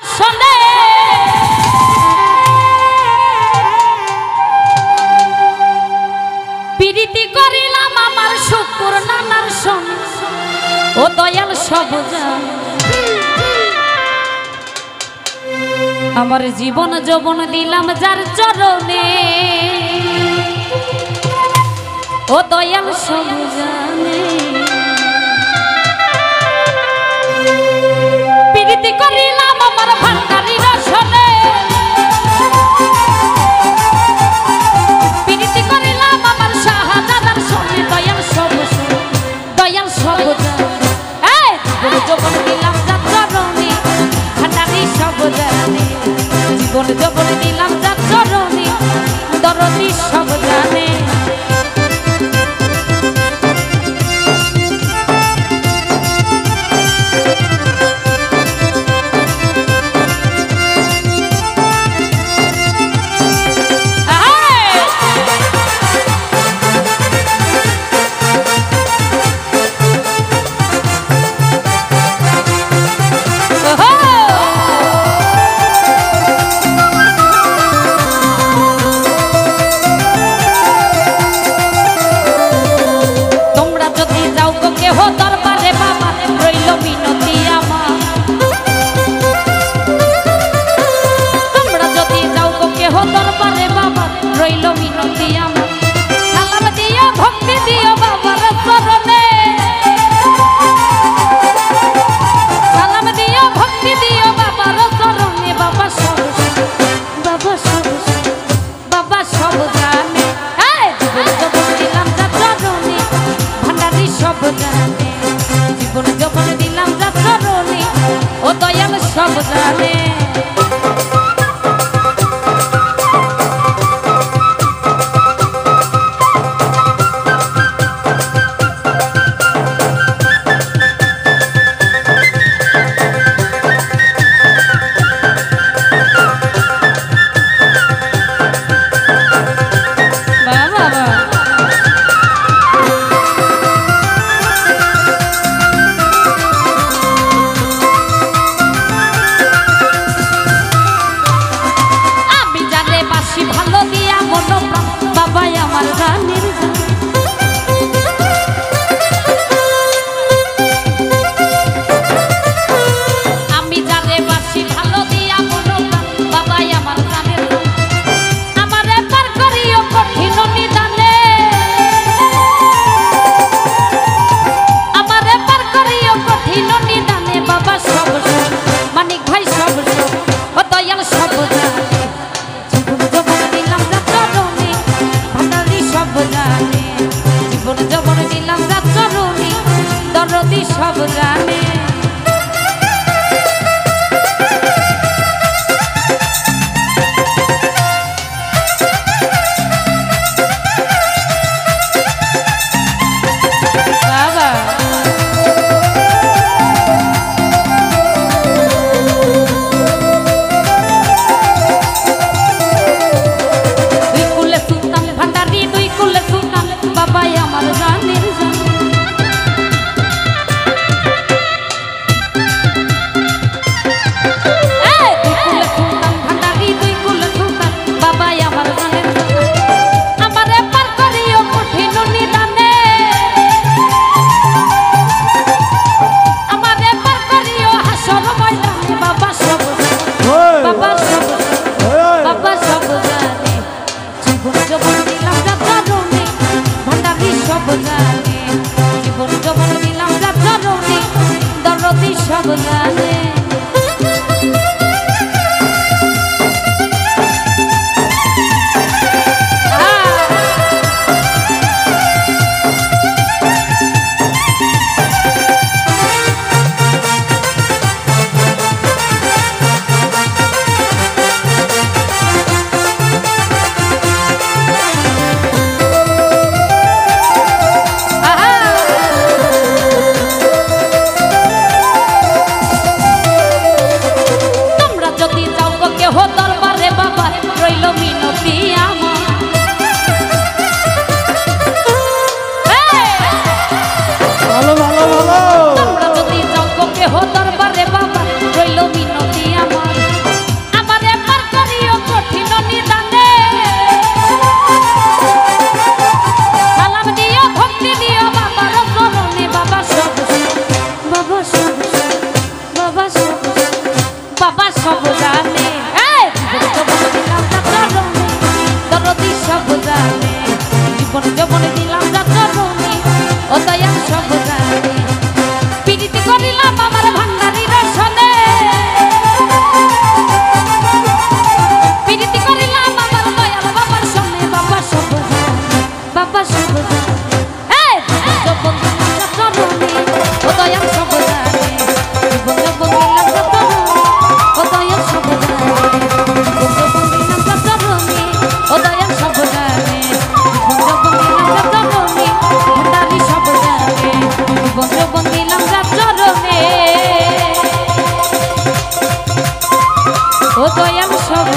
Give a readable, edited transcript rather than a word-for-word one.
শোনে প্রীতি করিলাম আমার শুকুর নানার সঙ্গে ও দয়াল সব জানে আমার জীবন যৌবন দিলাম যার চরণে ও দয়াল সব জানে প্রীতি করিলাম আমার ভান্ডারির সনে প্রীতি করিলাম আমার শাহজাদার সনে দয়াল সব জানে এই যৌবন দিলাম যার চরণে ভান্ডারি সব জানে জীবন যৌবন দিলাম যার চরণে দরদি সব জানে জীবন যখন দিলাম যা চরণে ও দয়াল সব জানে সব জানে সব জানে জীবন যৌবন দিলাম যার চরণে দরদি সব জানে জীবন যৌবন দিলাম যার চরণে ও দয়াল সব জানে প্রীতি করিলাম আমার ভান্ডারি রসনে প্রীতি করিলাম আমার দয়াল বাবার সনে বাবা সব জানে বাবা সব জানে যৌবন দিলাম যার চরণে ও দয়াল সব জানে জীবন যৌবন দিলাম যার চরণে ও দয়াল সব জানে জীবন যৌবন দিলাম যার চরণে ও দয়াল সব জানে জীবন যৌবন দিলাম যার চরণে ভান্ডারি সব জানে জীবন যৌবন দিলাম যার চরণে ও দয়াল সব